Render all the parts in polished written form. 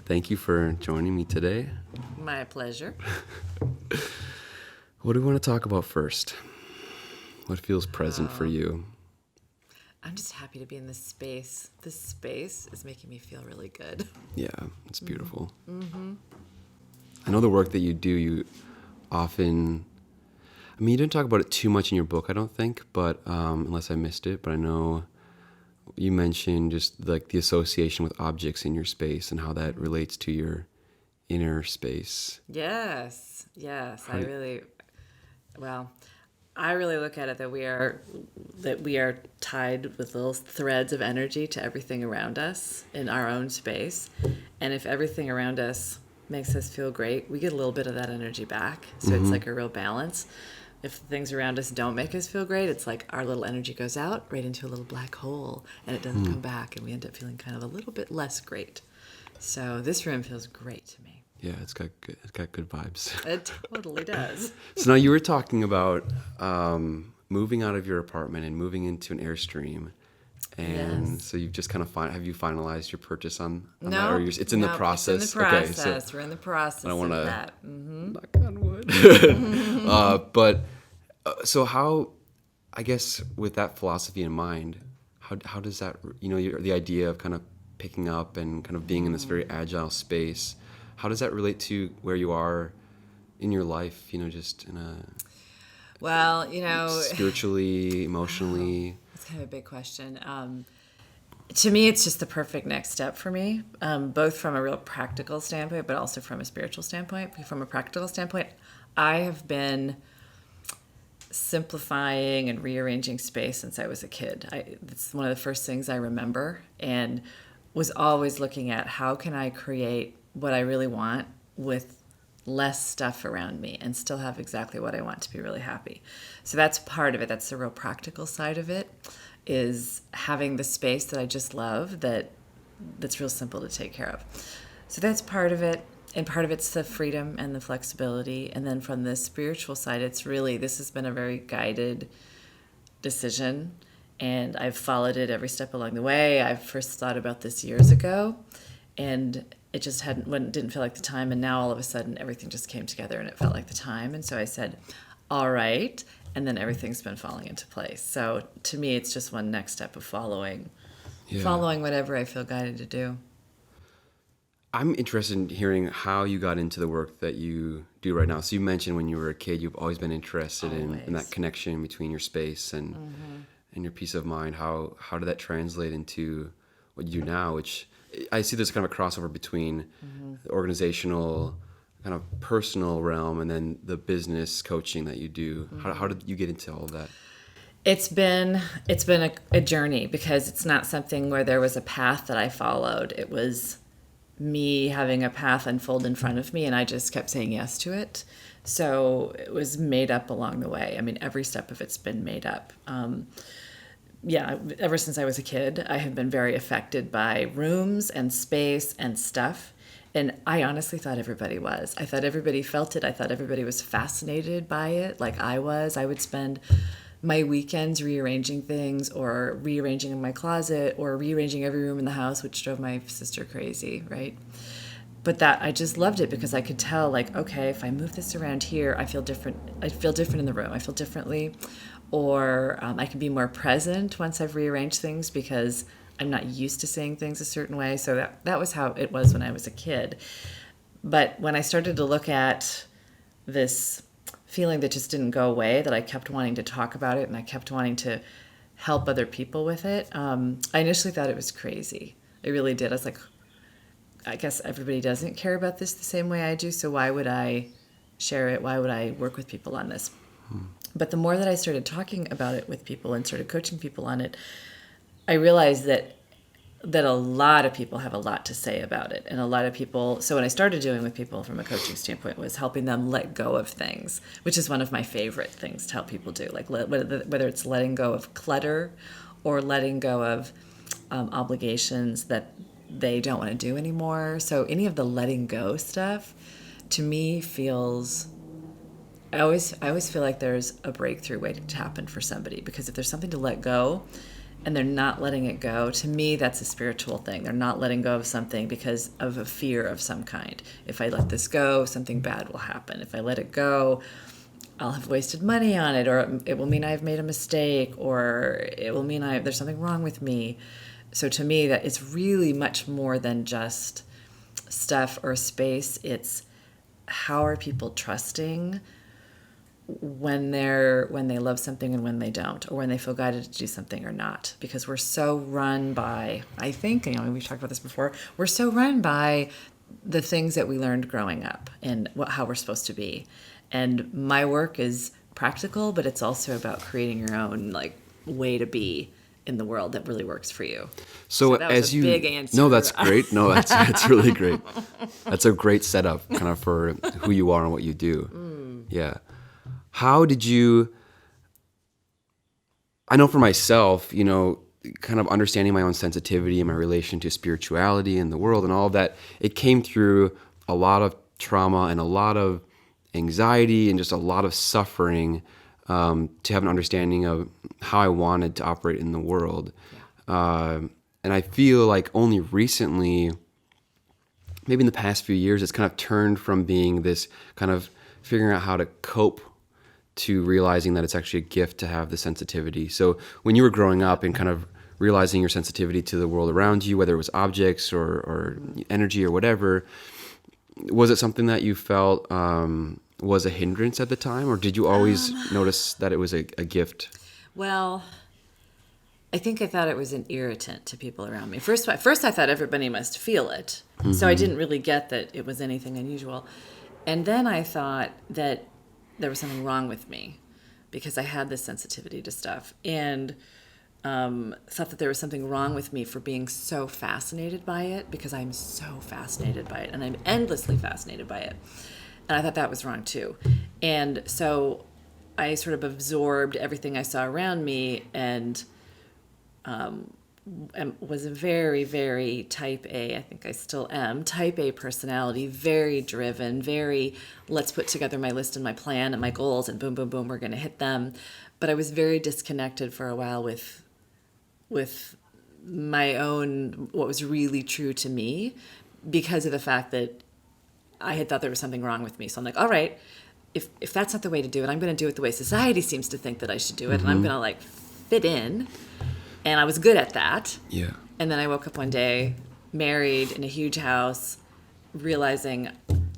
thank you for joining me today. My pleasure. What do we want to talk about first? What feels present for you? I'm just happy to be in this space. This space is making me feel really good. Yeah, it's beautiful. Mm-hmm. I know the work that you do, you often... I mean, you didn't talk about it too much in your book, I don't think, but unless I missed it, but I know you mentioned just like the association with objects in your space and how that relates to your inner space. Yes. I really look at it that we are tied with little threads of energy to everything around us in our own space. And if everything around us makes us feel great, we get a little bit of that energy back. So It's like a real balance. If things around us don't make us feel great, it's like our little energy goes out right into a little black hole and it doesn't come back, and we end up feeling kind of a little bit less great. So this room feels great to me. Yeah, it's got good vibes. It totally does. So now you were talking about moving out of your apartment and moving into an Airstream. And Yes. so you've just kind of have you finalized your purchase on No, that? Or it's in the process? It's in the process. Okay, so We're in the process I wanna of that. Mm-hmm. knock on wood. So how, I guess with that philosophy in mind, how does that, the idea of kind of picking up and kind of being in this very agile space, how does that relate to where you are in your life, just in a... Well, spiritually, emotionally? It's kind of a big question. To me, it's just the perfect next step for me, both from a real practical standpoint, but also from a spiritual standpoint. From a practical standpoint, I have been simplifying and rearranging space since I was a kid. It's one of the first things I remember, and was always looking at how can I create what I really want with less stuff around me and still have exactly what I want to be really happy. So that's part of it. That's the real practical side of it, is having the space that I just love that's real simple to take care of. So that's part of it. And part of it's the freedom and the flexibility. And then from the spiritual side, this has been a very guided decision. And I've followed it every step along the way. I first thought about this years ago, and it just didn't feel like the time. And now all of a sudden everything just came together and it felt like the time. And so I said, all right. And then everything's been falling into place. So to me, it's just one next step of following whatever I feel guided to do. I'm interested in hearing how you got into the work that you do right now. So you mentioned when you were a kid, you've always been interested in that connection between your space and your peace of mind. How did that translate into what you do now, which I see there's kind of a crossover between the organizational, kind of personal realm and then the business coaching that you do. How did you get into all of that? It's been a journey, because it's not something where there was a path that I followed. It was me having a path unfold in front of me, and I just kept saying yes to it. So it was made up along the way. I mean, every step of it's been made up. Ever since I was a kid, I have been very affected by rooms and space and stuff. And I honestly thought everybody was. I thought everybody felt it. I thought everybody was fascinated by it, like I was. I would spend my weekends rearranging things, or rearranging in my closet, or rearranging every room in the house, which drove my sister crazy, right? But I just loved it, because I could tell, like, okay, if I move this around here, I feel different. I feel different in the room. I feel differently. Or I can be more present once I've rearranged things, because I'm not used to seeing things a certain way. So that was how it was when I was a kid. But when I started to look at this feeling that just didn't go away, that I kept wanting to talk about it and I kept wanting to help other people with it, I initially thought it was crazy. I really did. I was like, I guess everybody doesn't care about this the same way I do, so why would I share it? Why would I work with people on this? But the more that I started talking about it with people and started coaching people on it, I realized that a lot of people have a lot to say about it. And a lot of people, so what I started doing with people from a coaching standpoint was helping them let go of things, which is one of my favorite things to help people do. Like whether it's letting go of clutter or letting go of obligations that they don't want to do anymore. So any of the letting go stuff, to me, feels... I always feel like there's a breakthrough waiting to happen for somebody, because if there's something to let go, and they're not letting it go, to me, that's a spiritual thing. They're not letting go of something because of a fear of some kind. If I let this go, something bad will happen. If I let it go, I'll have wasted money on it, or it will mean I've made a mistake, or it will mean there's something wrong with me. So to me, that it's really much more than just stuff or space. It's how are people trusting when they love something and when they don't, or when they feel guided to do something or not. Because we're so run by, I think, we've talked about this before, we're so run by the things that we learned growing up and how we're supposed to be. And my work is practical, but it's also about creating your own like way to be in the world that really works for you. So that was as a you, big answer. no, that's great. No, that's really great. That's a great setup, kind of for who you are and what you do. Yeah. How did you? I know for myself, kind of understanding my own sensitivity and my relation to spirituality and the world and all of that. It came through a lot of trauma and a lot of anxiety and just a lot of suffering. To have an understanding of how I wanted to operate in the world. Yeah. And I feel like only recently, maybe in the past few years, it's kind of turned from being this kind of figuring out how to cope to realizing that it's actually a gift to have the sensitivity. So when you were growing up and kind of realizing your sensitivity to the world around you, whether it was objects or energy or whatever, was it something that you felt was a hindrance at the time, or did you always notice that it was a gift? Well, I think I thought it was an irritant to people around me. First I thought everybody must feel it. Mm-hmm. So I didn't really get that it was anything unusual. And then I thought that there was something wrong with me because I had this sensitivity to stuff. And thought that there was something wrong with me for being so fascinated by it, because I'm so fascinated by it and I'm endlessly fascinated by it. And I thought that was wrong too. And so I sort of absorbed everything I saw around me and was a very, very type A, I think I still am, type A personality, very driven, very, let's put together my list and my plan and my goals and boom, boom, boom, we're going to hit them. But I was very disconnected for a while with my own, what was really true to me, because of the fact that I had thought there was something wrong with me. So I'm like, all right, if that's not the way to do it, I'm going to do it the way society seems to think that I should do it. Mm-hmm. And I'm going to like fit in. And I was good at that. Yeah. And then I woke up one day, married in a huge house, realizing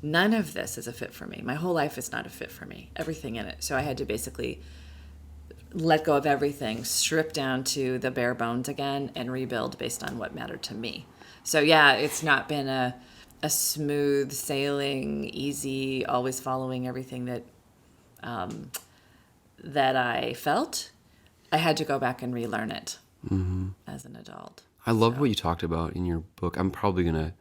none of this is a fit for me. My whole life is not a fit for me, everything in it. So I had to basically let go of everything, strip down to the bare bones again, and rebuild based on what mattered to me. So yeah, it's not been a smooth sailing, easy, always following everything that I felt. I had to go back and relearn it. Mm-hmm. As an adult. I love what you talked about in your book. I'm probably going to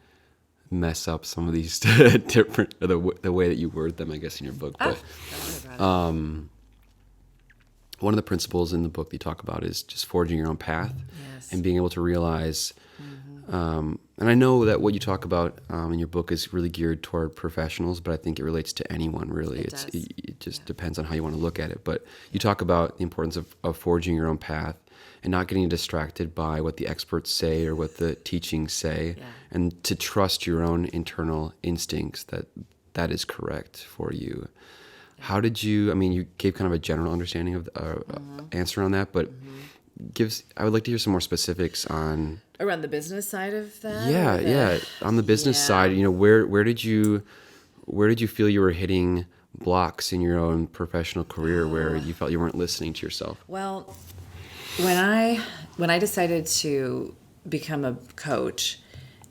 mess up some of these different, the way that you word them, I guess, in your book. But one of the principles in the book that you talk about is just forging your own path. Yes. And being able to realize, and I know that what you talk about in your book is really geared toward professionals, but I think it relates to anyone, really. It just depends on how you want to look at it. But you talk about the importance of forging your own path and not getting distracted by what the experts say or what the teachings say, and to trust your own internal instincts that is correct for you. How did you, you gave kind of a general understanding of answer on that, but I would like to hear some more specifics on... Around the business side of that? Yeah. On the business side, where did you feel you were hitting blocks in your own professional career where you felt you weren't listening to yourself? Well, when I decided to become a coach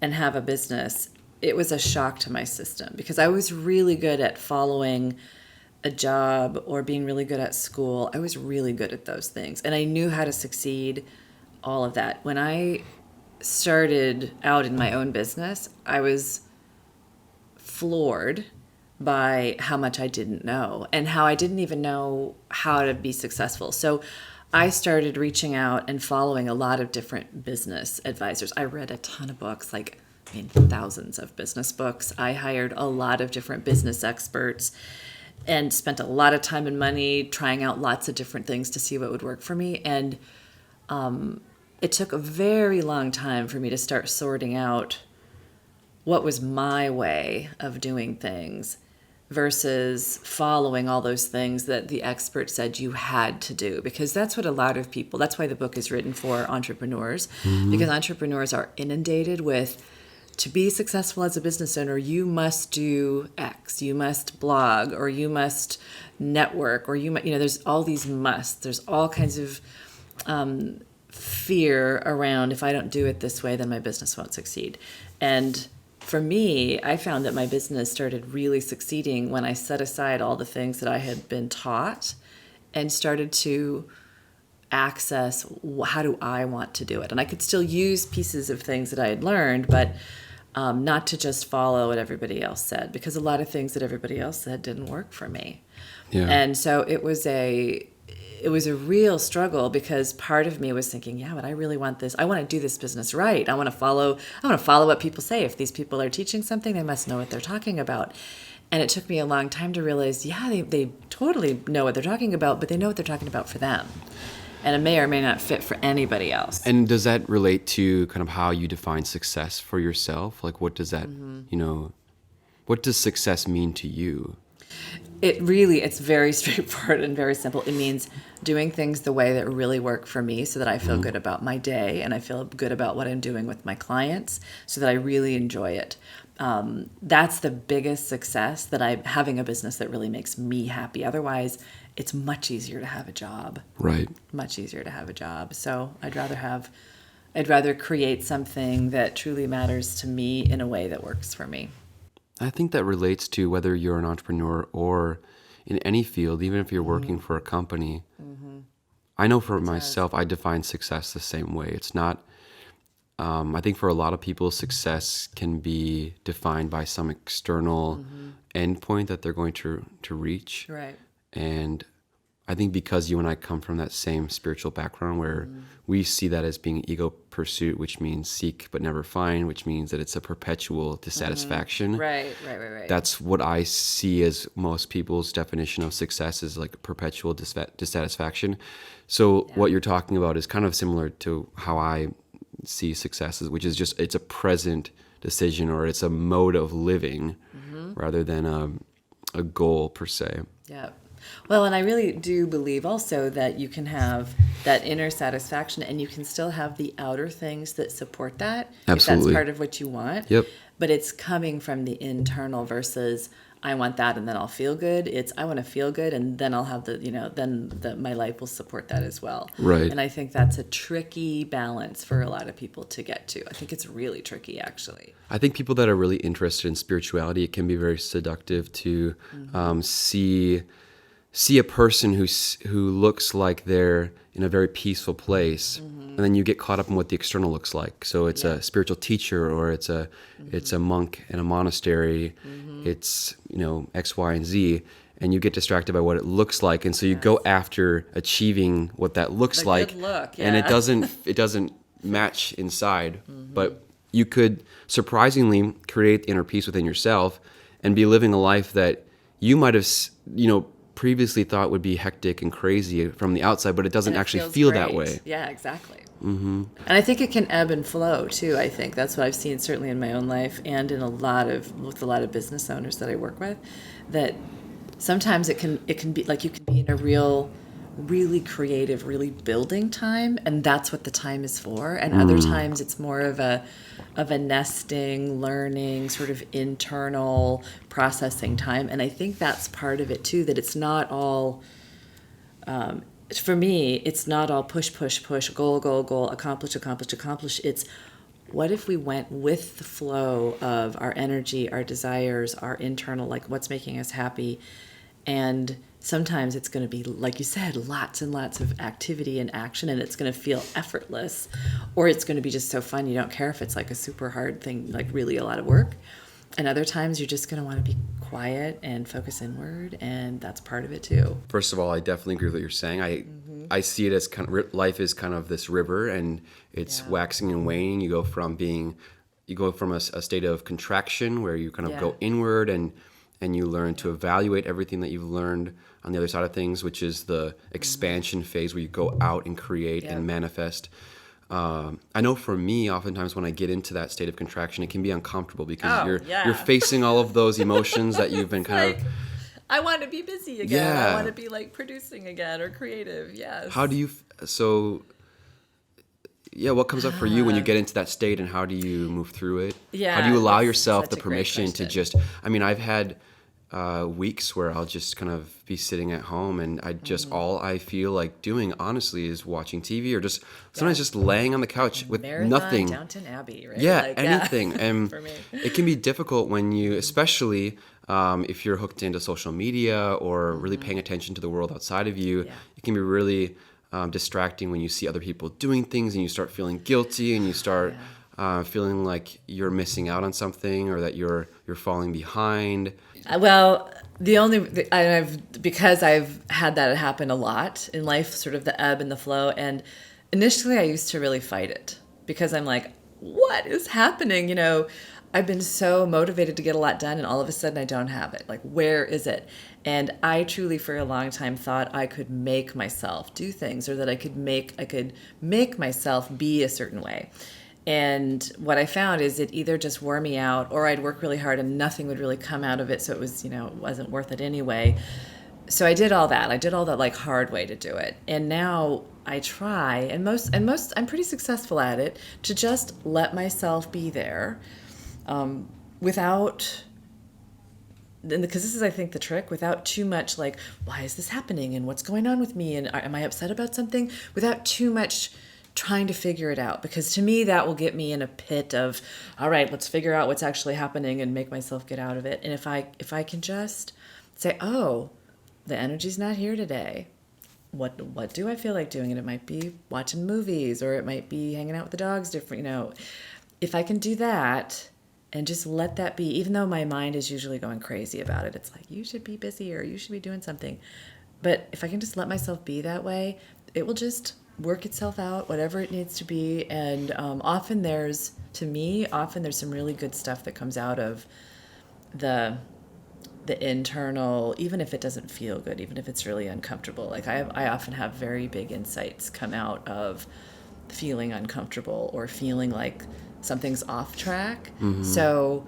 and have a business, it was a shock to my system, because I was really good at following a job or being really good at school. I was really good at those things, and I knew how to succeed, all of that. When I started out in my own business, I was floored by how much I didn't know and how I didn't even know how to be successful. So I started reaching out and following a lot of different business advisors. I read a ton of books, thousands of business books. I hired a lot of different business experts and spent a lot of time and money trying out lots of different things to see what would work for me. And it took a very long time for me to start sorting out what was my way of doing things versus following all those things that the expert said you had to do. Because that's what a lot of people, that's why the book is written for entrepreneurs, because entrepreneurs are inundated with, to be successful as a business owner, you must do X, you must blog, or you must network, or there's all these musts. There's all kinds of fear around, if I don't do it this way, then my business won't succeed. And for me, I found that my business started really succeeding when I set aside all the things that I had been taught and started to access how do I want to do it. And I could still use pieces of things that I had learned, but not to just follow what everybody else said, because a lot of things that everybody else said didn't work for me. Yeah. And so it was a real struggle, because part of me was thinking, yeah, but I really want this. I want to do this business right. I want to follow what people say. If these people are teaching something, they must know what they're talking about. And it took me a long time to realize, yeah, they totally know what they're talking about, but they know what they're talking about for them. And it may or may not fit for anybody else. And does that relate to kind of how you define success for yourself? Like, what does that, what does success mean to you? It's very straightforward and very simple. It means doing things the way that really work for me, so that I feel good about my day and I feel good about what I'm doing with my clients, so that I really enjoy it. That's the biggest success, that I'm having a business that really makes me happy. Otherwise, it's much easier to have a job. Right. Much easier to have a job. So I'd rather create something that truly matters to me in a way that works for me. I think that relates to whether you're an entrepreneur or in any field, even if you're working for a company. I know for myself, I define success the same way. It's not, I think for a lot of people, success can be defined by some external endpoint that they're going to reach. Right. And I think because you and I come from that same spiritual background where we see that as being ego pursuit, which means seek but never find, which means that it's a perpetual dissatisfaction. Right. That's what I see as most people's definition of success, is like perpetual dissatisfaction. So what you're talking about is kind of similar to how I see success, which is just, it's a present decision, or it's a mode of living rather than a goal per se. Yeah. Well, and I really do believe also that you can have that inner satisfaction and you can still have the outer things that support that. Absolutely. If that's part of what you want. Yep. But it's coming from the internal versus I want that and then I'll feel good. It's I want to feel good and then I'll have my life will support that as well. Right. And I think that's a tricky balance for a lot of people to get to. I think it's really tricky, actually. I think people that are really interested in spirituality, it can be very seductive to see a person who looks like they're in a very peaceful place, and then you get caught up in what the external looks like. So it's a spiritual teacher, or it's a monk in a monastery. It's X, Y, and Z, and you get distracted by what it looks like, and so you go after achieving what that looks like, good look, and it doesn't match inside. But you could surprisingly create the inner peace within yourself and be living a life that you might have previously thought would be hectic and crazy from the outside, but it doesn't actually feel great. That way. Yeah, exactly. And I think it can ebb and flow too. I think that's what I've seen certainly in my own life and in with a lot of business owners that I work with, that sometimes it can be like you can be in a really creative, really building time, and that's what the time is for. And other times it's more of a nesting, learning, sort of internal processing time. And I think that's part of it too, that it's not all, for me, it's not all push, goal, accomplish. It's what if we went with the flow of our energy, our desires, our internal, like what's making us happy. And sometimes it's going to be, like you said, lots and lots of activity and action, and it's going to feel effortless, or it's going to be just so fun you don't care if it's like a super hard thing, like really a lot of work. And other times you're just going to want to be quiet and focus inward, and that's part of it too. First of all, I definitely agree with what you're saying. I see it as kind of life is kind of this river, and it's waxing and waning. You go from a state of contraction where you kind of go inward and you learn to evaluate everything that you've learned on the other side of things, which is the expansion phase where you go out and create and manifest. I know for me, oftentimes when I get into that state of contraction, it can be uncomfortable because Oh, you're yeah. you're facing all of those emotions that you've been kind Like, of. I want to be busy again. I want Yeah. to be like producing again or creative. Yes. How do you so yeah, what comes up for you when you get into that state, and how do you move through it? How do Yeah, you allow that's yourself such the a great permission to question. just, I mean, I've had weeks where I'll just kind of be sitting at home and I just, all I feel like doing, honestly, is watching TV or just sometimes just laying on the couch with Marathon nothing. Downton Abbey, right? Yeah, Like, anything. And For me. it can be difficult when you, especially if you're hooked into social media or really paying attention to the world outside of you, Yeah. it can be really distracting when you see other people doing things and you start feeling guilty and you start feeling like you're missing out on something or that you're falling behind. Well, because I've had that happen a lot in life, sort of the ebb and the flow. And initially, I used to really fight it because I'm like, what is happening? I've been so motivated to get a lot done, and all of a sudden, I don't have it. Like, where is it? And I truly, for a long time, thought I could make myself do things, or that I could make myself be a certain way. And what I found is it either just wore me out, or I'd work really hard and nothing would really come out of it. So it was, it wasn't worth it anyway. So I did all that. I did all that like hard way to do it. And now I try, and most I'm pretty successful at it, to just let myself be there, without, because this is, I think, the trick, without too much like, why is this happening and what's going on with me and am I upset about something, without too much trying to figure it out. Because to me, that will get me in a pit of, all right, let's figure out what's actually happening and make myself get out of it. And if I can just say, oh, the energy's not here today, what do I feel like doing? And it might be watching movies, or it might be hanging out with the dogs different, if I can do that and just let that be, even though my mind is usually going crazy about it. It's like, you should be busy, or you should be doing something. But if I can just let myself be that way, it will just work itself out, whatever it needs to be. And often there's some really good stuff that comes out of the internal, even if it doesn't feel good, even if it's really uncomfortable. Like I often have very big insights come out of feeling uncomfortable or feeling like something's off track. So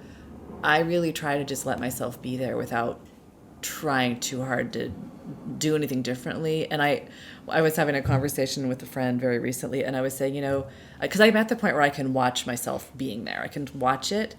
I really try to just let myself be there without trying too hard to do anything differently. And I was having a conversation with a friend very recently, and I was saying, because I'm at the point where I can watch myself being there. I can watch it.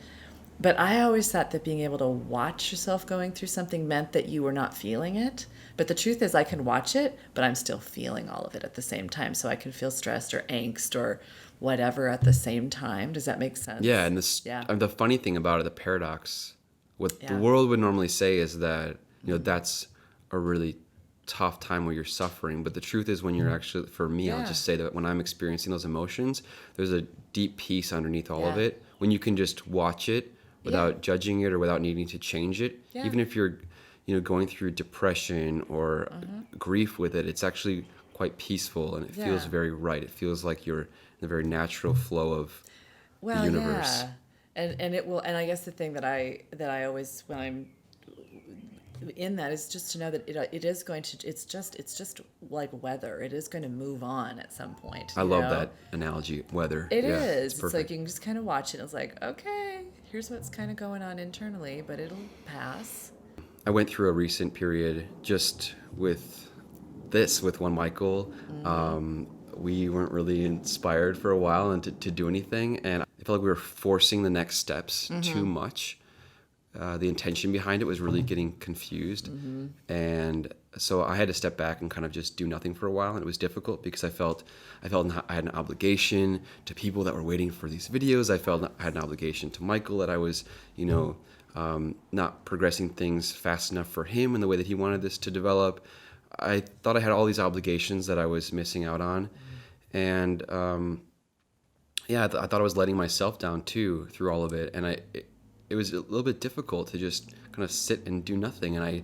But I always thought that being able to watch yourself going through something meant that you were not feeling it. But the truth is, I can watch it, but I'm still feeling all of it at the same time. So I can feel stressed or angst or whatever at the same time. Does that make sense? Yeah, and the funny thing about it, the paradox, what the world would normally say is that, that's a really tough time where you're suffering. But the truth is, when you're actually, for me, I'll just say that when I'm experiencing those emotions, there's a deep peace underneath all of it. When you can just watch it without judging it or without needing to change it, even if you're, going through depression or grief with it, it's actually quite peaceful, and it feels very right. It feels like you're in the very natural flow of the universe. And it will. And I guess the thing that I always, when I'm in that, is just to know that it is going to. It's just like weather. It is going to move on at some point. I love that analogy, weather. It is. It's It's like perfect. you can just kind of watch it. And it's like, okay, here's what's kind of going on internally, but it'll pass. I went through a recent period just with one Michael. We weren't really inspired for a while and to do anything. And I felt like we were forcing the next steps too much. The intention behind it was really getting confused. And so I had to step back and kind of just do nothing for a while. And it was difficult because I felt I had an obligation to people that were waiting for these videos. I felt I had an obligation to Michael, that I was, not progressing things fast enough for him in the way that he wanted this to develop. I thought I had all these obligations that I was missing out on. And I thought I was letting myself down too through all of it. And it was a little bit difficult to just kind of sit and do nothing. And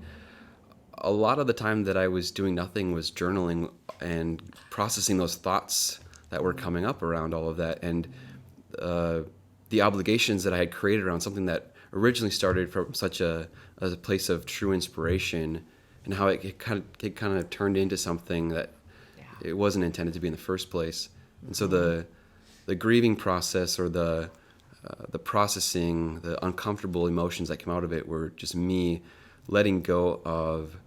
a lot of the time that I was doing nothing was journaling and processing those thoughts that were coming up around all of that. And the obligations that I had created around something that originally started from such a place of true inspiration, and how it kind of turned into something that it wasn't intended to be in the first place. And so the grieving process or the processing, the uncomfortable emotions that came out of it were just me letting go of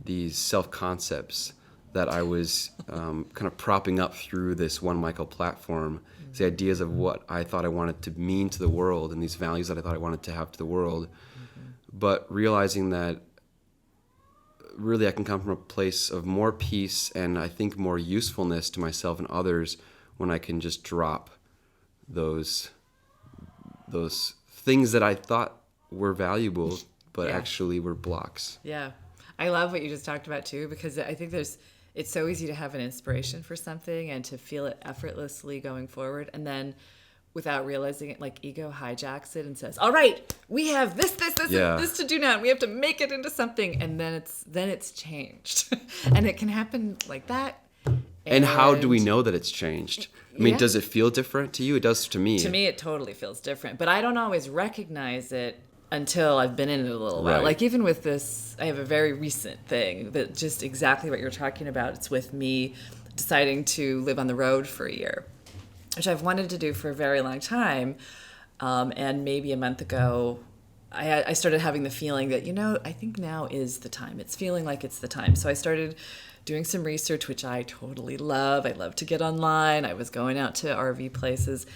these self-concepts that I was kind of propping up through this One Michael platform, the ideas of what I thought I wanted to mean to the world and these values that I thought I wanted to have to the world, but realizing that really I can come from a place of more peace and I think more usefulness to myself and others when I can just drop those things that I thought were valuable, but actually were blocks. Yeah. I love what you just talked about too, because I think it's so easy to have an inspiration for something and to feel it effortlessly going forward. And then without realizing it, like ego hijacks it and says, all right, we have this to do now. And we have to make it into something. And then it's changed. And it can happen like that. And how do we know that it's changed? I mean, does it feel different to you? It does to me. To me, it totally feels different. But I don't always recognize it until I've been in it a little while. Right. Like even with this, I have a very recent thing that just exactly what you're talking about. It's with me deciding to live on the road for a year, which I've wanted to do for a very long time. And maybe a month ago, I started having the feeling that, I think now is the time. It's feeling like it's the time. So I started doing some research, which I totally love. I love to get online. I was going out to RV places.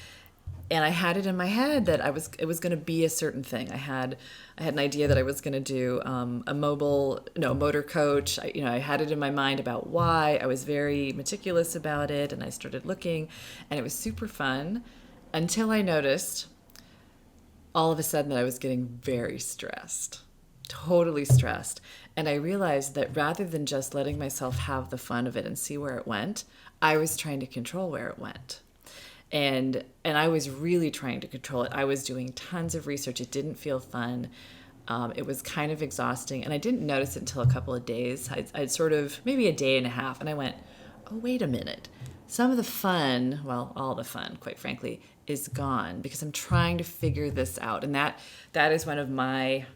And I had it in my head that it was going to be a certain thing. I had an idea that I was going to do a motor coach. I had it in my mind about why. I was very meticulous about it, and I started looking, and it was super fun until I noticed all of a sudden that I was getting very stressed, totally stressed. And I realized that rather than just letting myself have the fun of it and see where it went, I was trying to control where it went. And I was really trying to control it. I was doing tons of research. It didn't feel fun. It was kind of exhausting. And I didn't notice it until a couple of days. I'd sort of, maybe a day and a half. And I went, oh, wait a minute. Some of the fun, well, all the fun, quite frankly, is gone because I'm trying to figure this out. And that is one of my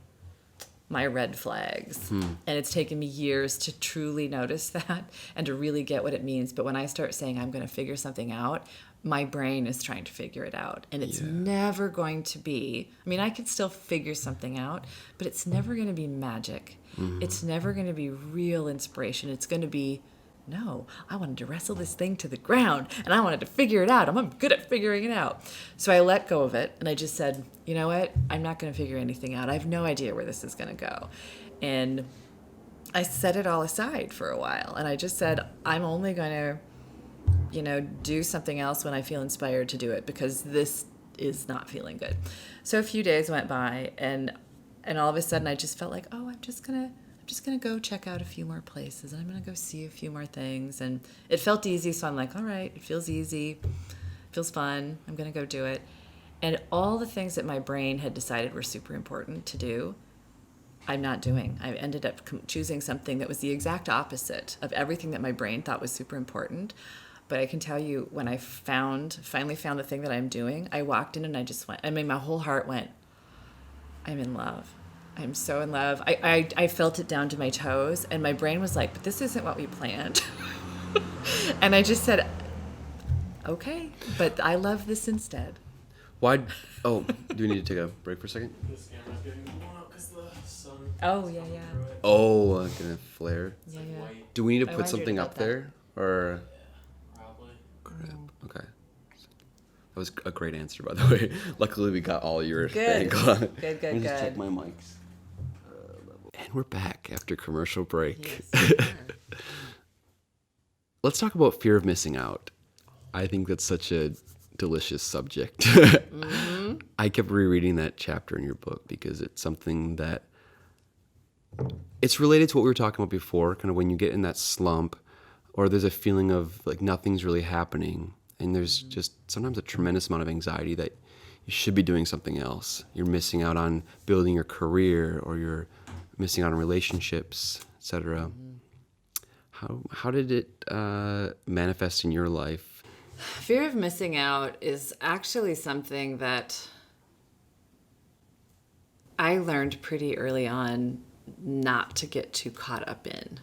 red flags. And it's taken me years to truly notice that and to really get what it means. But when I start saying I'm going to figure something out, my brain is trying to figure it out. And it's never going to be, I could still figure something out, but it's never going to be magic. It's never going to be real inspiration. It's going to be, no, I wanted to wrestle this thing to the ground and I wanted to figure it out. I'm good at figuring it out. So I let go of it and I just said, you know what? I'm not going to figure anything out. I have no idea where this is going to go. And I set it all aside for a while. And I just said, I'm only going to do something else when I feel inspired to do it because this is not feeling good. So a few days went by and all of a sudden I just felt like, oh, I'm just gonna go check out a few more places and I'm gonna go see a few more things. And it felt easy, so I'm like, all right, it feels easy, feels fun, I'm gonna go do it. And all the things that my brain had decided were super important to do, I'm not doing. I ended up choosing something that was the exact opposite of everything that my brain thought was super important. But I can tell you, when I finally found the thing that I'm doing, I walked in and I just went, my whole heart went, I'm in love. I'm so in love. I felt it down to my toes, and my brain was like, but this isn't what we planned. And I just said, okay, but I love this instead. Why? Oh, do we need to take a break for a second? This camera's getting blown out because the sun. Oh, yeah. Oh, gonna flare. Yeah. Do we need to I put wondered something about up there? Or? Probably. Crap. Okay. That was a great answer, by the way. Luckily, we got all your thing. Good. Let me just check my mics. And we're back after commercial break. Yes, Let's talk about fear of missing out. I think that's such a delicious subject. Mm-hmm. I kept rereading that chapter in your book because it's something that it's related to what we were talking about before, kind of when you get in that slump or there's a feeling of like nothing's really happening and there's just sometimes a tremendous amount of anxiety that you should be doing something else. You're missing out on building your career or you're missing out on relationships, etc. How did it manifest in your life? Fear of missing out is actually something that I learned pretty early on not to get too caught up in.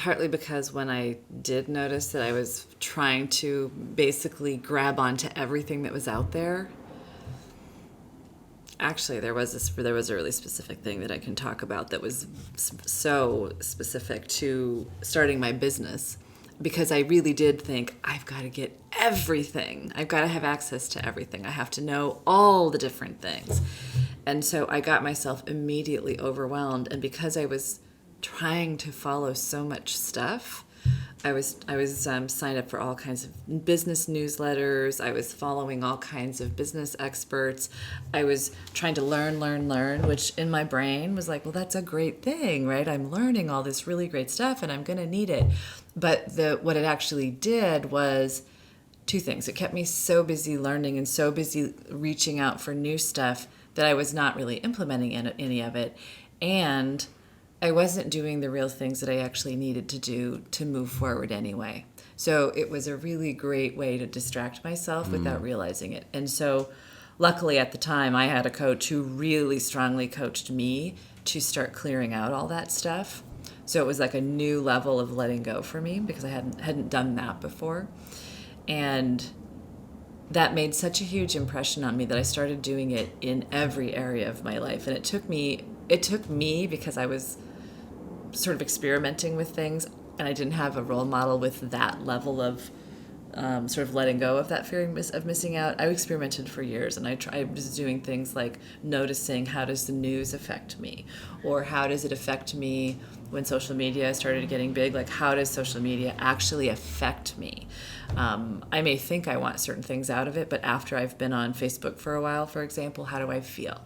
partly because when I did notice that I was trying to basically grab onto everything that was out there, actually there was a really specific thing that I can talk about that was so specific to starting my business, because I really did think, I've got to get everything. I've got to have access to everything. I have to know all the different things. And so I got myself immediately overwhelmed. And because I was trying to follow so much stuff, I was signed up for all kinds of business newsletters. I was following all kinds of business experts. I was trying to learn, which in my brain was like, well, that's a great thing, right? I'm learning all this really great stuff and I'm going to need it. But what it actually did was two things. It kept me so busy learning and so busy reaching out for new stuff that I was not really implementing any of it. And I wasn't doing the real things that I actually needed to do to move forward anyway. So it was a really great way to distract myself without realizing it. And so luckily at the time I had a coach who really strongly coached me to start clearing out all that stuff. So it was like a new level of letting go for me, because I hadn't done that before. And that made such a huge impression on me that I started doing it in every area of my life. And it took me because I was sort of experimenting with things and I didn't have a role model with that level of sort of letting go of that fear of missing out. I experimented for years, and I was doing things like noticing, how does the news affect me, or how does it affect me when social media started getting big? Like, how does social media actually affect me? I may think I want certain things out of it, but after I've been on Facebook for a while, for example, how do I feel?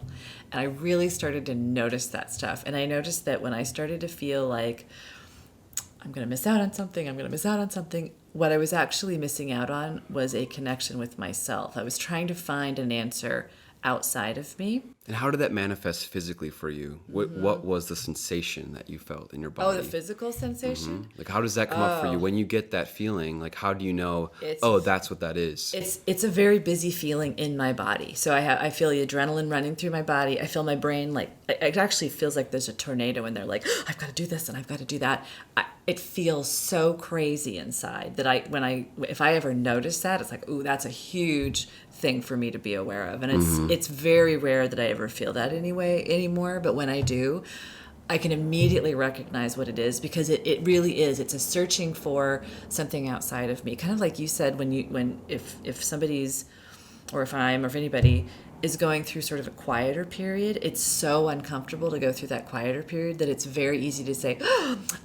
And I really started to notice that stuff. And I noticed that when I started to feel like I'm going to miss out on something, what I was actually missing out on was a connection with myself. I was trying to find an answer outside of me. And how did that manifest physically for you? What was the sensation that you felt in your body? Oh, the physical sensation? Like, how does that come up for you when you get that feeling? Like, how do you know, that's what that is? It's a very busy feeling in my body. So I feel the adrenaline running through my body. I feel my brain, like, it actually feels like there's a tornado in there. Like, I've got to do this and I've got to do that. It feels so crazy inside that if I ever notice that, it's like, ooh, that's a huge thing for me to be aware of. And it's very rare that I ever feel that anymore. But when I do, I can immediately recognize what it is, because it really is. It's a searching for something outside of me. Kind of like you said, if somebody's, or if I'm, or if anybody is going through sort of a quieter period, it's so uncomfortable to go through that quieter period that it's very easy to say,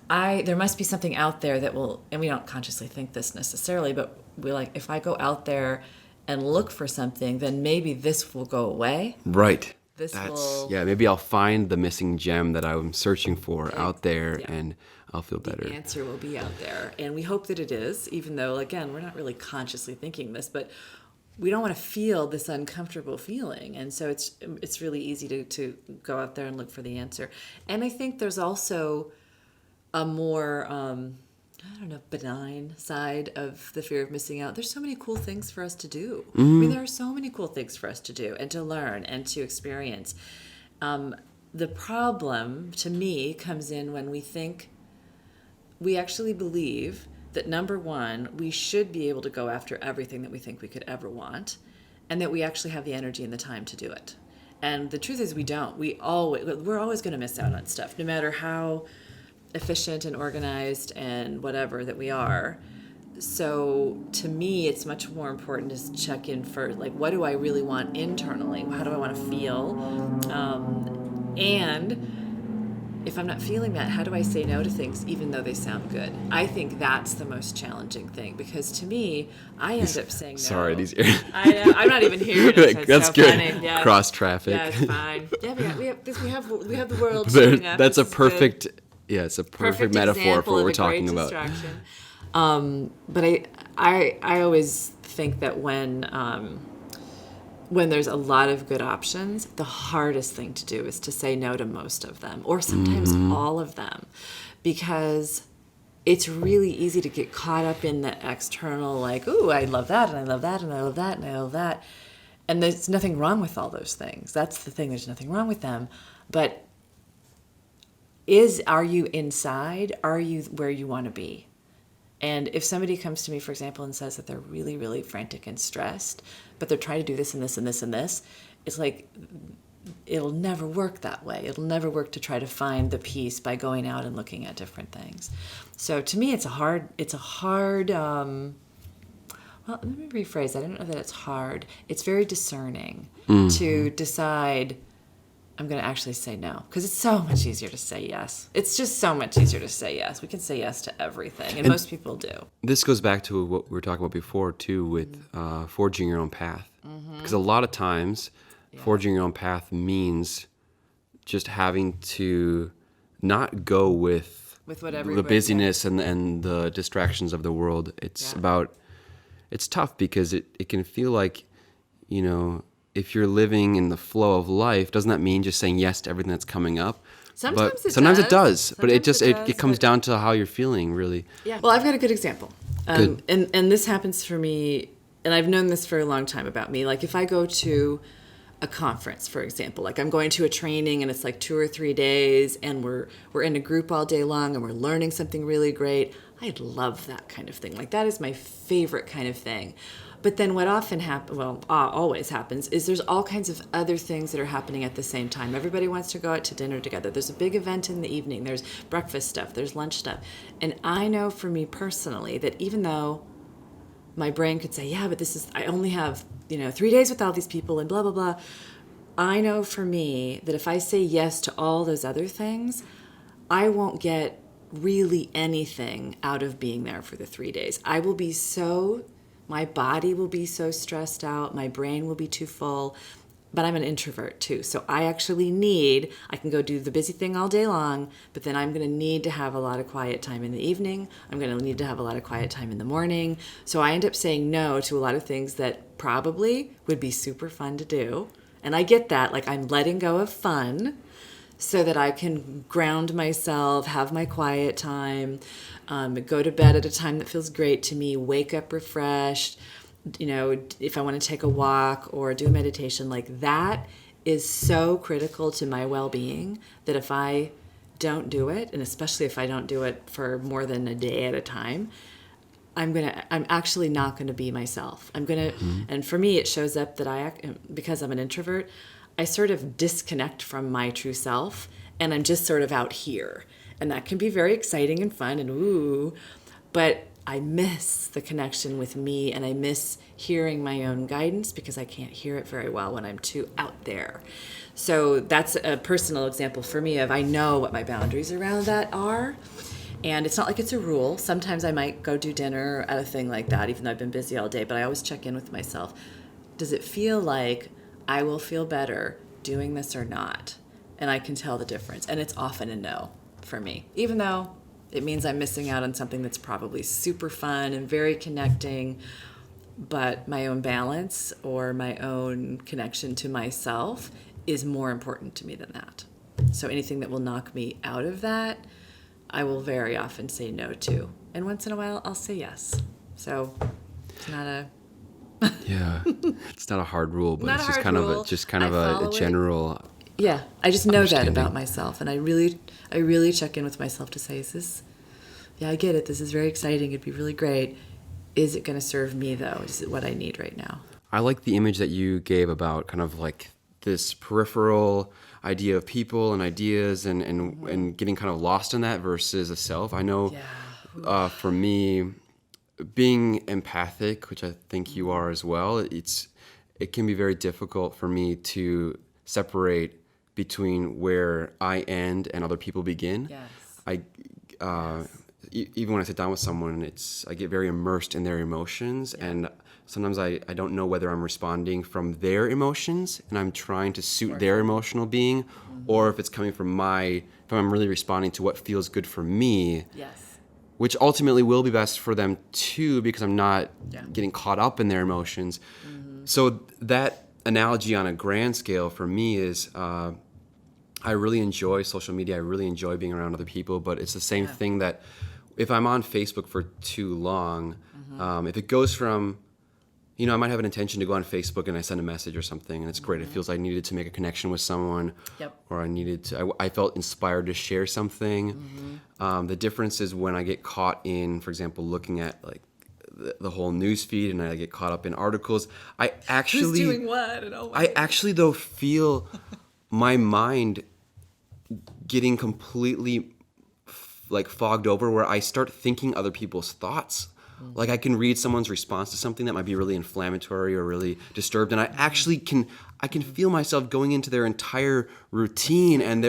there must be something out there that will, and we don't consciously think this necessarily, but we're like, if I go out there and look for something, then maybe this will go away. Right. Maybe I'll find the missing gem that I'm searching for out there, and I'll feel better. The answer will be out there. And we hope that it is, even though, again, we're not really consciously thinking this, but we don't want to feel this uncomfortable feeling. And so it's really easy to go out there and look for the answer. And I think there's also a more, benign side of the fear of missing out. There's so many cool things for us to do. I mean, there are so many cool things for us to do and to learn and to experience. The problem, to me, comes in when we actually believe that, number one, we should be able to go after everything that we think we could ever want, and that we actually have the energy and the time to do it. And the truth is we don't. We're always going to miss out on stuff, no matter how efficient and organized and whatever that we are. So to me, it's much more important to check in for, like, what do I really want internally? How do I want to feel? And if I'm not feeling that, how do I say no to things even though they sound good? I think that's the most challenging thing, because to me, I end up saying no. Sorry, these ears. I know. I'm not even hearing it. So that's so good. Funny. Yeah. Cross traffic. Yeah, it's fine. Yeah, we have the world showing up. That's a This is perfect. good. Yeah, it's a perfect metaphor for what we're talking about. But I always think that when there's a lot of good options, the hardest thing to do is to say no to most of them, or sometimes all of them, because it's really easy to get caught up in the external, like, ooh, I love that, and I love that, and I love that, and I love that. And there's nothing wrong with all those things. That's the thing. There's nothing wrong with them. But are you inside? Are you where you want to be? And if somebody comes to me, for example, and says that they're really, really frantic and stressed, but they're trying to do this and this and this and this, it's like, it'll never work that way. It'll never work to try to find the peace by going out and looking at different things. So to me, it's a hard, well, let me rephrase. I don't know that it's hard. It's very discerning to decide, I'm going to actually say no, because it's so much easier to say yes. It's just so much easier to say yes. We can say yes to everything, and most people do. This goes back to what we were talking about before, too, with forging your own path. Because a lot of times, forging your own path means just having to not go with what the busyness and the distractions of the world. It's it's tough because it can feel like, if you're living in the flow of life, doesn't that mean just saying yes to everything that's coming up? Sometimes it does. But it comes down to how you're feeling, really. Yeah. Well, I've got a good example. And this happens for me, and I've known this for a long time about me. Like if I go to a conference, for example, like I'm going to a training and it's like 2 or 3 days and we're in a group all day long and we're learning something really great. I love that kind of thing. Like that is my favorite kind of thing. But then what often happens, always happens, is there's all kinds of other things that are happening at the same time. Everybody wants to go out to dinner together. There's a big event in the evening. There's breakfast stuff. There's lunch stuff. And I know for me personally that even though my brain could say, yeah, but I only have, 3 days with all these people and blah, blah, blah. I know for me that if I say yes to all those other things, I won't get really anything out of being there for the 3 days. My body will be so stressed out. My brain will be too full. But I'm an introvert too. So I can go do the busy thing all day long, but then I'm going to need to have a lot of quiet time in the evening. I'm going to need to have a lot of quiet time in the morning. So I end up saying no to a lot of things that probably would be super fun to do. And I get that. Like I'm letting go of fun so that I can ground myself, have my quiet time, go to bed at a time that feels great to me, wake up refreshed. If I want to take a walk or do a meditation, like that is so critical to my well-being that if I don't do it, and especially if I don't do it for more than a day at a time, I'm actually not going to be myself. And for me, it shows up that because I'm an introvert, I sort of disconnect from my true self and I'm just sort of out here. And that can be very exciting and fun and but I miss the connection with me and I miss hearing my own guidance because I can't hear it very well when I'm too out there. So that's a personal example for me of I know what my boundaries around that are. And it's not like it's a rule. Sometimes I might go do dinner at a thing like that, even though I've been busy all day, but I always check in with myself. Does it feel like I will feel better doing this or not? And I can tell the difference. And it's often a no for me, even though it means I'm missing out on something that's probably super fun and very connecting, but my own balance or my own connection to myself is more important to me than that. So anything that will knock me out of that, I will very often say no to. And once in a while, I'll say yes. So it's not a... Yeah, it's not a hard rule, but it's just kind of a general... Yeah, I just know that about myself, and I really check in with myself to say, I get it, this is very exciting, it'd be really great. Is it going to serve me, though? Is it what I need right now? I like the image that you gave about kind of like this peripheral idea of people and ideas and getting kind of lost in that versus a self. I know for me, being empathic, which I think you are as well, it can be very difficult for me to separate between where I end and other people begin. Yes. Even when I sit down with someone, I get very immersed in their emotions, and sometimes I don't know whether I'm responding from their emotions and I'm trying to suit their emotional being, or if it's coming from if I'm really responding to what feels good for me. Yes. Which ultimately will be best for them too, because I'm not getting caught up in their emotions. Mm-hmm. So that analogy on a grand scale for me is I really enjoy social media. I really enjoy being around other people, but it's the same thing that if I'm on Facebook for too long, if it goes from you know, I might have an intention to go on Facebook and I send a message or something, and it's great. It feels like I needed to make a connection with someone, or I felt inspired to share something. The difference is when I get caught in, for example, looking at like the whole news feed, and I get caught up in articles. I actually Who's doing what? And I actually though feel my mind getting completely like fogged over, where I start thinking other people's thoughts. Like I can read someone's response to something that might be really inflammatory or really disturbed, and I actually can feel myself going into their entire routine, and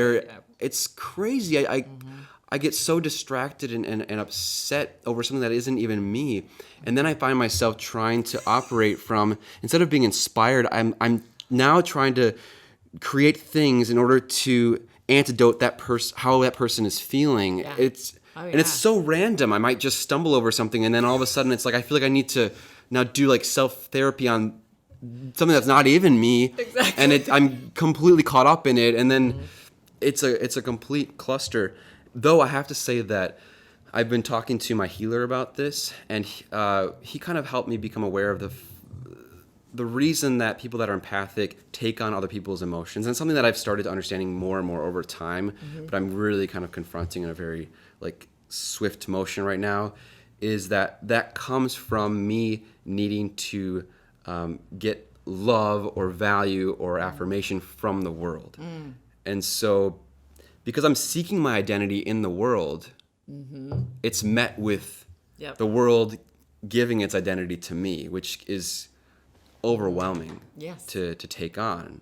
it's crazy. I get so distracted and upset over something that isn't even me, and then I find myself trying to operate from, instead of being inspired, I'm now trying to create things in order to antidote how that person is feeling. Yeah. And it's so random. I might just stumble over something, and then all of a sudden it's like I feel like I need to now do like self-therapy on something that's not even me. Exactly. And I'm completely caught up in it, and then it's a complete cluster. Though I have to say that I've been talking to my healer about this, and he kind of helped me become aware of the reason that people that are empathic take on other people's emotions, and something that I've started understanding more and more over time, but I'm really kind of confronting in a very like swift motion right now, is that comes from me needing to get love or value or affirmation from the world. And so because I'm seeking my identity in the world, it's met with the world giving its identity to me, which is overwhelming to take on.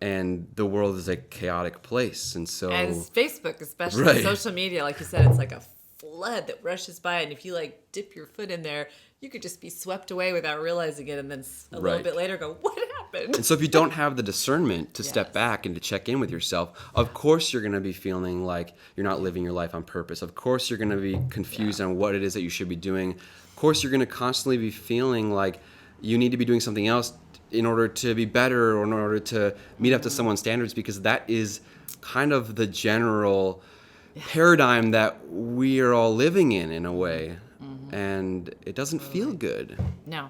And the world is a chaotic place, and so as Facebook, especially social media, like you said, it's like a flood that rushes by, and if you like dip your foot in there, you could just be swept away without realizing it, and then a little bit later go, what happened? And so if you don't have the discernment to step back and to check in with yourself, of course you're going to be feeling like you're not living your life on purpose. Of course you're going to be confused on what it is that you should be doing. Of course you're going to constantly be feeling like you need to be doing something else in order to be better, or in order to meet up to someone's standards, because that is kind of the general paradigm that we are all living in a way. And it doesn't feel good. No.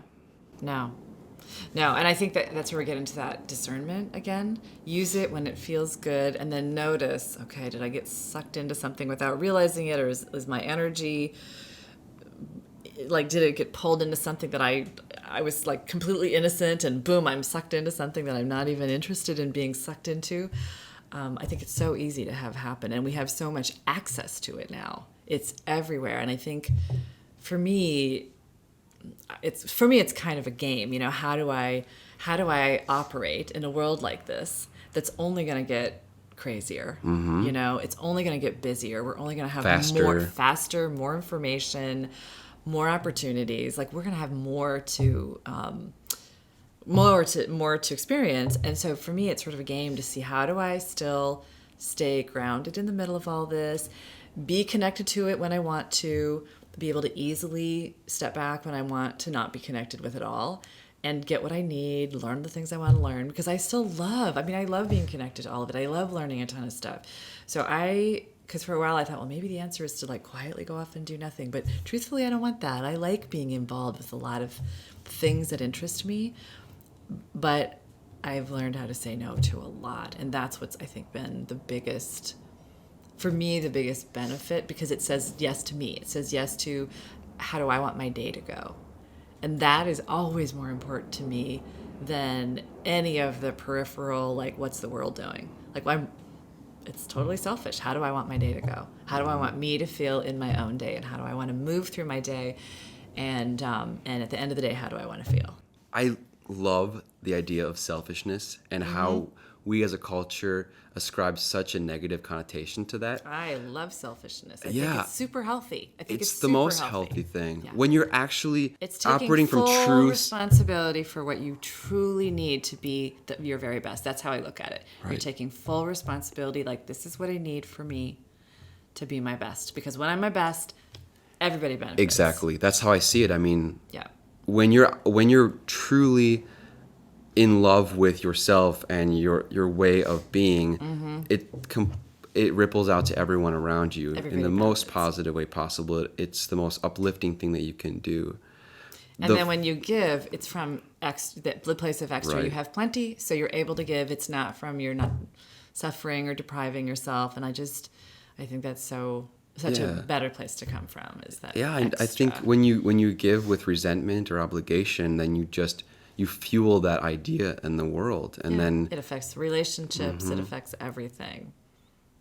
And I think that's where we get into that discernment again. Use it when it feels good, and then notice, okay, did I get sucked into something without realizing it, or is my energy, like, did it get pulled into something that I was like completely innocent, and boom, I'm sucked into something that I'm not even interested in being sucked into. I think it's so easy to have happen, and we have so much access to it now. It's everywhere, and I think for me it's kind of a game. You know, how do I operate in a world like this that's only going to get crazier? You know, it's only going to get busier. We're only going to have faster, more information, more opportunities. Like, we're going to have more to experience. And so for me, it's sort of a game to see, how do I still stay grounded in the middle of all this, be connected to it when I want to, be able to easily step back when I want to not be connected with it all, and get what I need, learn the things I want to learn, because I love being connected to all of it. I love learning a ton of stuff. So because for a while I thought, well, maybe the answer is to like quietly go off and do nothing. But truthfully, I don't want that. I like being involved with a lot of things that interest me, but I've learned how to say no to a lot. And that's what's, I think, been the biggest benefit, because it says yes to me. It says yes to, how do I want my day to go? And that is always more important to me than any of the peripheral, like, what's the world doing? Like, it's totally selfish. How do I want my day to go? How do I want me to feel in my own day? And how do I want to move through my day? And at the end of the day, how do I want to feel? I love the idea of selfishness and how we as a culture ascribe such a negative connotation to that. I love selfishness. I think it's super healthy. I think it's the most healthy thing. Yeah. When you're actually it's operating from full truth. responsibility for what you truly need to be your very best. That's how I look at it. Right. You're taking full responsibility, like, this is what I need for me to be my best. Because when I'm my best, everybody benefits. Exactly. That's how I see it. I mean, when you're truly in love with yourself and your way of being, it ripples out to everyone around you in the most positive way possible. It's the most uplifting thing that you can do. And then when you give, it's from the place of extra. Right. You have plenty, so you're able to give. It's not from you're not suffering or depriving yourself. And I think that's such a better place to come from. Is that I think when you give with resentment or obligation, then you fuel that idea in the world, and then it affects relationships. It affects everything.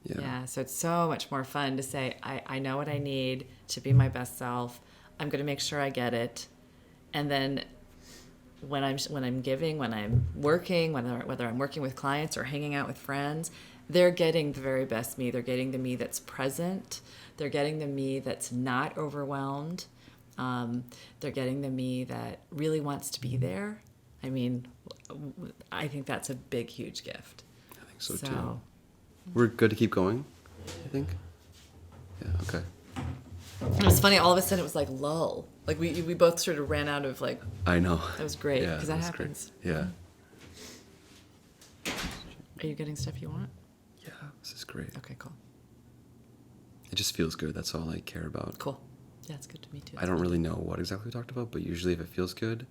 Yeah. So it's so much more fun to say, I know what I need to be my best self. I'm going to make sure I get it. And then when I'm giving, when I'm working, whether I'm working with clients or hanging out with friends, they're getting the very best me. They're getting the me that's present. They're getting the me that's not overwhelmed. They're getting the me that really wants to be there. I mean, I think that's a big, huge gift. I think so too. We're good to keep going, I think. Yeah, okay. It was funny, all of a sudden it was like lull. Like we both sort of ran out of like... I know. That was great, because that happens. Great. Yeah. Are you getting stuff you want? Yeah, this is great. Okay, cool. It just feels good. That's all I care about. Cool. Yeah, it's good to me too. I don't really know what exactly we talked about, but usually if it feels good,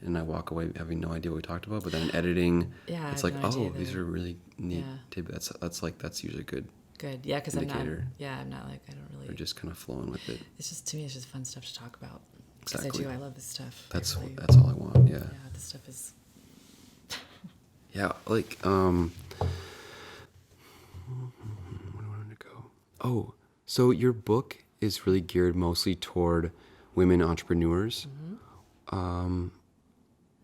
and I walk away having no idea what we talked about, but then in editing, it's like, these are really neat tidbits. That's usually good. Good, yeah, because I'm not like, I don't really... We're just kind of flowing with it. It's just, to me, it's just fun stuff to talk about. Exactly. I love this stuff. That's all I want, yeah. Yeah, this stuff is... Yeah, like, where do I want to go? Oh, so your book is really geared mostly toward women entrepreneurs.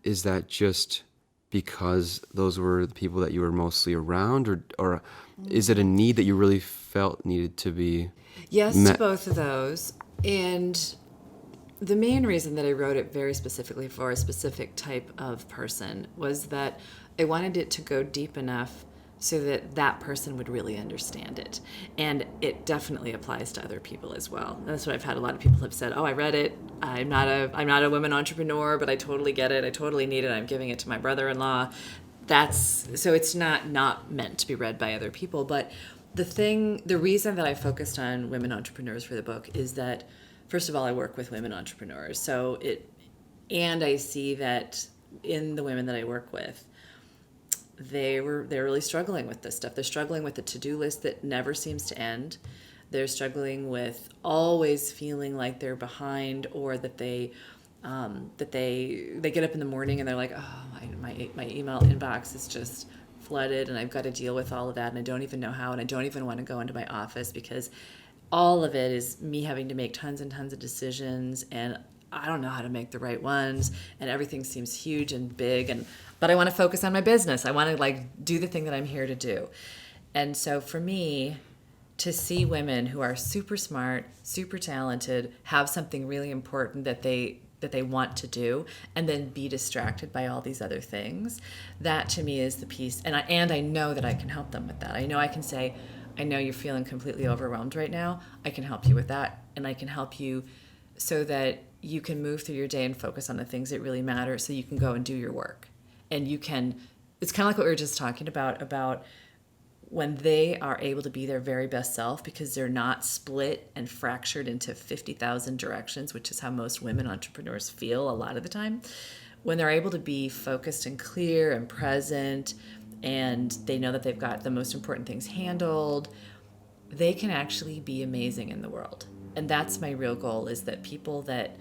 Is that just because those were the people that you were mostly around, or is it a need that you really felt needed to be Yes, met? to both of those. And the main reason that I wrote it very specifically for a specific type of person was that I wanted it to go deep enough so that that person would really understand it. And it definitely applies to other people as well. That's what I've had. A lot of people have said, I read it. I'm not a women entrepreneur, but I totally get it. I totally need it. I'm giving it to my brother-in-law. So it's not meant to be read by other people. But the reason that I focused on women entrepreneurs for the book is that, first of all, I work with women entrepreneurs. And I see that in the women that I work with, they're really struggling with this stuff. They're struggling with the to-do list that never seems to end. They're struggling with always feeling like they're behind, or that they get up in the morning and they're like, my email inbox is just flooded, and I've got to deal with all of that, and I don't even know how, and I don't even want to go into my office because all of it is me having to make tons and tons of decisions, and I don't know how to make the right ones, and everything seems huge and big, but I want to focus on my business. I want to do the thing that I'm here to do. And so for me, to see women who are super smart, super talented, have something really important that they want to do, and then be distracted by all these other things, that to me is the piece. And I know that I can help them with that. I know I can say, I know you're feeling completely overwhelmed right now. I can help you with that, and I can help you so that you can move through your day and focus on the things that really matter, so you can go and do your work. And it's kind of like what we were just talking about when they are able to be their very best self, because they're not split and fractured into 50,000 directions, which is how most women entrepreneurs feel a lot of the time. When they're able to be focused and clear and present, and they know that they've got the most important things handled, they can actually be amazing in the world. And that's my real goal, is that people that,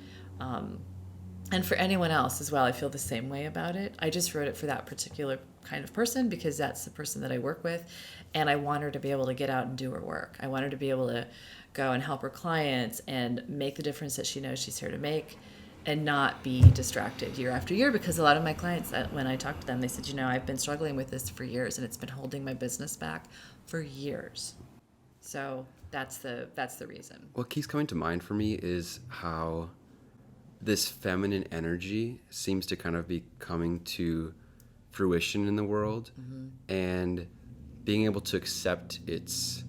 and for anyone else as well, I feel the same way about it. I just wrote it for that particular kind of person because that's the person that I work with, and I want her to be able to get out and do her work. I want her to be able to go and help her clients and make the difference that she knows she's here to make, and not be distracted year after year, because a lot of my clients, when I talked to them, they said, I've been struggling with this for years, and it's been holding my business back for years. So that's the reason. What keeps coming to mind for me is how this feminine energy seems to kind of be coming to fruition in the world, and being able to accept its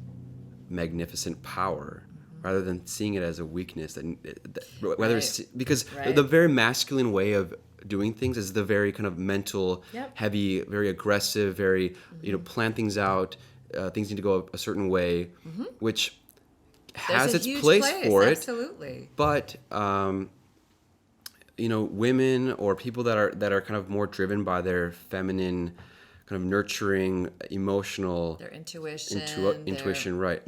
magnificent power rather than seeing it as a weakness. Because the very masculine way of doing things is the very kind of mental, heavy, very aggressive, very plan things out. Things need to go a certain way, which has its place for it. Absolutely. But women or people that are kind of more driven by their feminine, kind of nurturing, emotional Their intuition. intuition, right?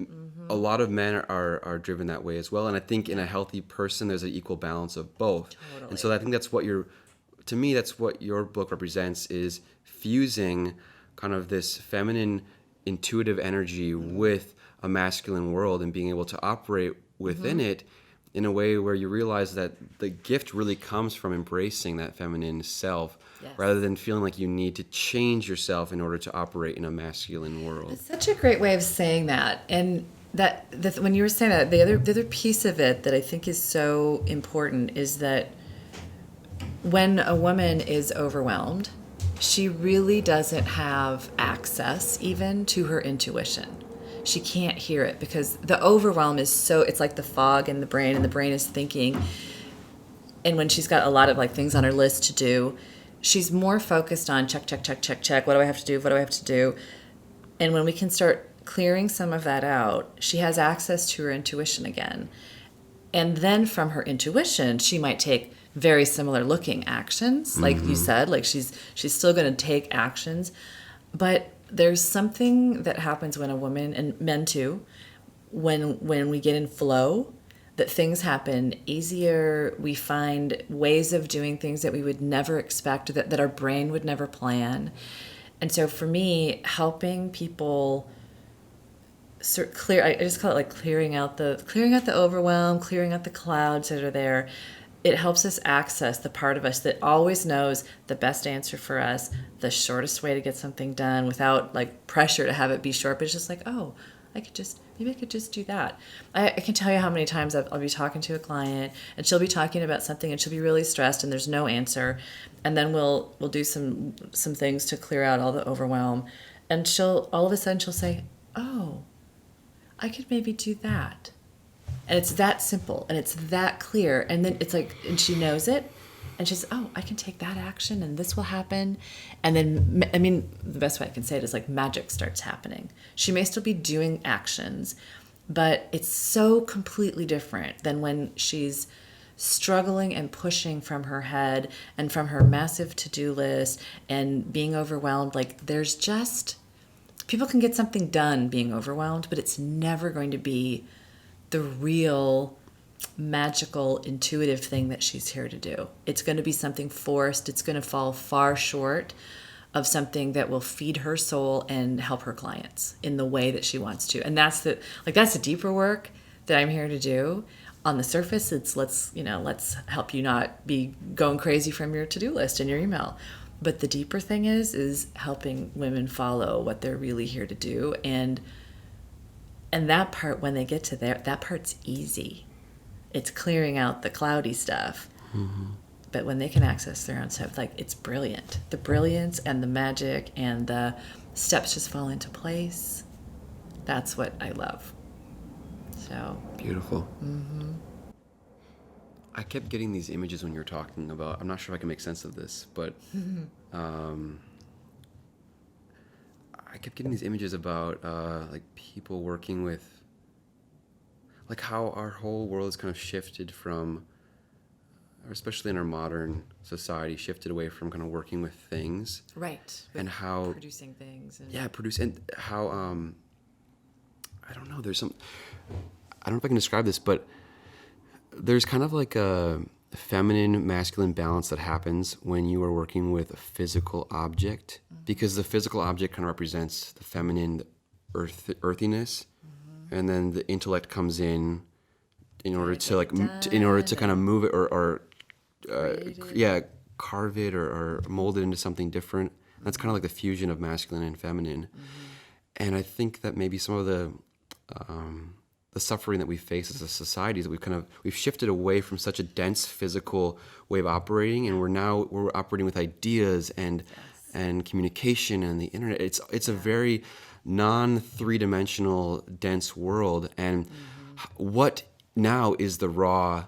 A lot of men are driven that way as well, and I think in a healthy person, there's an equal balance of both. Totally. And so I think to me, that's what your book represents, is fusing kind of this feminine, intuitive energy with a masculine world and being able to operate within it in a way where you realize that the gift really comes from embracing that feminine self, Yes. rather than feeling like you need to change yourself in order to operate in a masculine world. It's such a great way of saying that. And when you were saying that, the other piece of it that I think is so important is that when a woman is overwhelmed, she really doesn't have access even to her intuition. She can't hear it because the overwhelm is it's like the fog in the brain, and the brain is thinking. And when she's got a lot of like things on her list to do, she's more focused on check. What do I have to do? What do I have to do? And when we can start clearing some of that out, she has access to her intuition again. And then from her intuition, she might take very similar looking actions, like you said, like she's still going to take actions. But there's something that happens when a woman, and men too, when we get in flow, that things happen easier. We find ways of doing things that we would never expect, that our brain would never plan. And so for me, helping people I just call it like clearing out the overwhelm, clearing out the clouds that are there. It helps us access the part of us that always knows the best answer for us, the shortest way to get something done without like pressure to have it be short, but it's just like, oh, maybe I could just do that. I can tell you how many times I'll be talking to a client and she'll be talking about something and she'll be really stressed and there's no answer. And then we'll do some things to clear out all the overwhelm. And all of a sudden she'll say, oh, I could maybe do that. And it's that simple and it's that clear. And then it's like, and she knows it. And she says, oh, I can take that action and this will happen. And then, I mean, the best way I can say it is like magic starts happening. She may still be doing actions, but it's so completely different than when she's struggling and pushing from her head and from her massive to-do list and being overwhelmed. Like people can get something done being overwhelmed, but it's never going to be the real magical, intuitive thing that she's here to do. It's going to be something forced. It's going to fall far short of something that will feed her soul and help her clients in the way that she wants to. And that's the deeper work that I'm here to do. On the surface, it's let's help you not be going crazy from your to-do list and your email. But the deeper thing is helping women follow what they're really here to do. And that part, when they get to there, that part's easy. It's clearing out the cloudy stuff. Mm-hmm. But when they can access their own stuff, like, it's brilliant. The brilliance and the magic and the steps just fall into place. That's what I love. So beautiful. Mm-hmm. I kept getting these images when you were talking about, I'm not sure if I can make sense of this, but I kept getting these images about like people working with, like how our whole world has kind of shifted from, or especially in our modern society, shifted away from kind of working with things. Right. And how producing things. And and how I don't know, I don't know if I can describe this, but there's kind of like a feminine masculine balance that happens when you are working with a physical object, because the physical object kind of represents the feminine earthiness, and then the intellect comes in order to like in order to kind of move it or carve it or mold it into something different. That's kind of like the fusion of masculine and feminine. And I think that maybe some of the suffering that we face as a society is that we've shifted away from such a dense physical way of operating, and we're operating with ideas and communication and the internet. It's a very non-three-dimensional dense world, and what now is the raw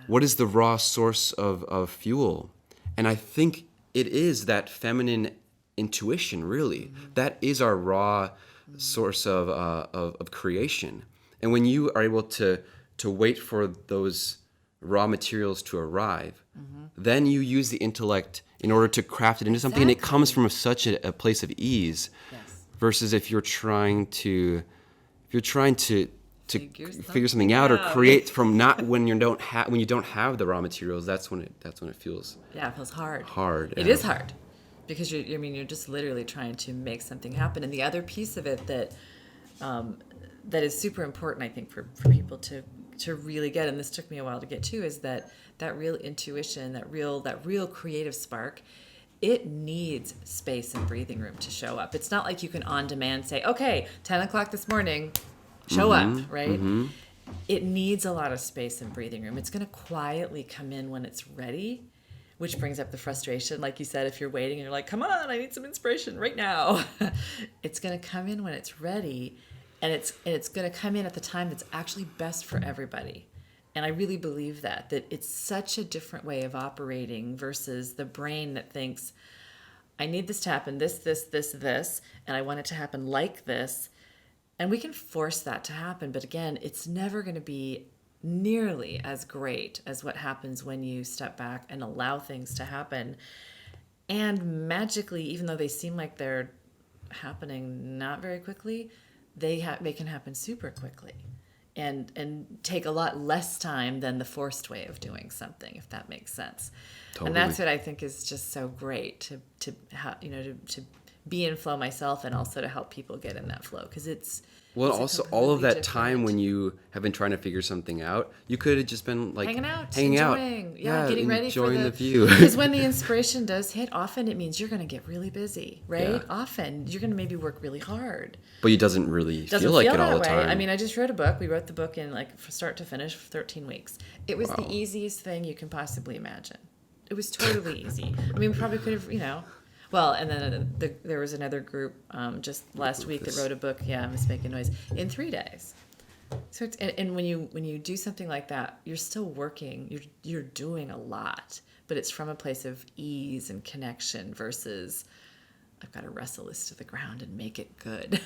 what is the raw source of fuel? And I think it is that feminine intuition, really. That is our raw source of creation. And when you are able to wait for those raw materials to arrive. Then you use the intellect in order to craft it into something, and it comes from such a place of ease. Yes. Versus if you're trying to figure something out or out. create from not when you don't have the raw materials, that's when it feels Yeah, it feels hard. hard. It is hard because you're just literally trying to make something happen. And the other piece of it that is super important, I think, for people to really get, and this took me a while to get to, is that real intuition, that real creative spark. It needs space and breathing room to show up. It's not like you can on demand say, okay, 10 o'clock this morning, show up, right? It needs a lot of space and breathing room. It's going to quietly come in when it's ready, which brings up the frustration. Like you said, if you're waiting and you're like, come on, I need some inspiration right now. It's going to come in when it's ready, and it's going to come in at the time that's actually best for everybody. And I really believe that it's such a different way of operating versus the brain that thinks, I need this to happen, this, and I want it to happen like this. And we can force that to happen. But again, it's never going to be nearly as great as what happens when you step back and allow things to happen. And magically, even though they seem like they're happening not very quickly, they can happen super quickly. And take a lot less time than the forced way of doing something, if that makes sense. Totally. And that's what I think is just so great to be in flow myself, and also to help people get in that flow, because it's also all of that time when you have been trying to figure something out, you could have just been like hanging out, getting ready enjoying for the view. Because when the inspiration does hit, often it means you're going to get really busy, right? Yeah. Often you're going to maybe work really hard. But it doesn't really feel like it all the time. I mean, I just wrote a book. We wrote the book in from start to finish, 13 weeks. It was the easiest thing you can possibly imagine. It was totally easy. I mean, we probably could have, Well, and then there was another group just last week that wrote a book. Yeah, I'm just making noise, in 3 days. So it's, and when you do something like that, you're still working. You're doing a lot, but it's from a place of ease and connection versus I've got to wrestle this to the ground and make it good.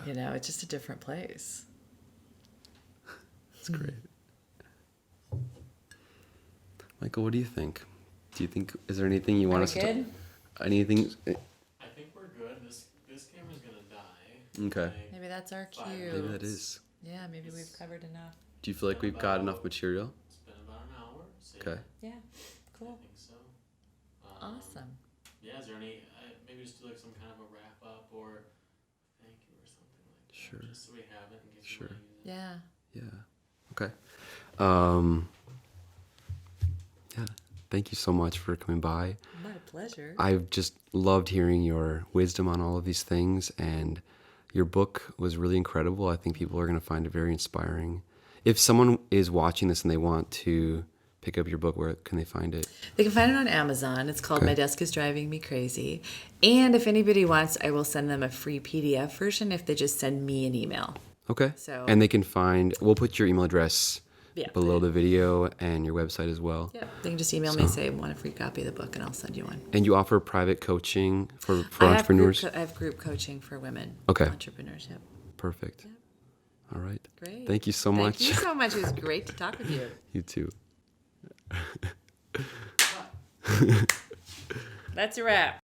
Yeah, it's just a different place. That's great. Michael, what do you think? Is there anything you want us to? Anything? I think we're good. This camera's gonna die. Okay. Maybe that's our cue. Maybe that is. Yeah, maybe we've covered enough. Do you feel like we've got enough material? It's been about an hour. So Okay. Yeah, cool. I think so. Awesome. Yeah, is there any, maybe just do like some kind of a wrap up or thank you or something like that. Sure. Just so we have it in case Sure. we want to use it. Yeah. Yeah. Okay. Yeah. Thank you so much for coming by. My pleasure. I've just loved hearing your wisdom on all of these things, and your book was really incredible. I think people are going to find it very inspiring. If someone is watching this and they want to pick up your book, where can they find it? They can find it on Amazon. It's called My Desk is Driving Me Crazy. And if anybody wants, I will send them a free PDF version if they just send me an email. Okay. So, and they can we'll put your email address Yeah. below the video and your website as well. Yeah, they can just email me and say, want a free copy of the book, and I'll send you one. And you offer private coaching for entrepreneurs? I have group coaching for women. Okay. Entrepreneurs, yep. Perfect. Yep. All right. Great. Thank you so much. Thank you so much. It was great to talk with you. You too. That's a wrap.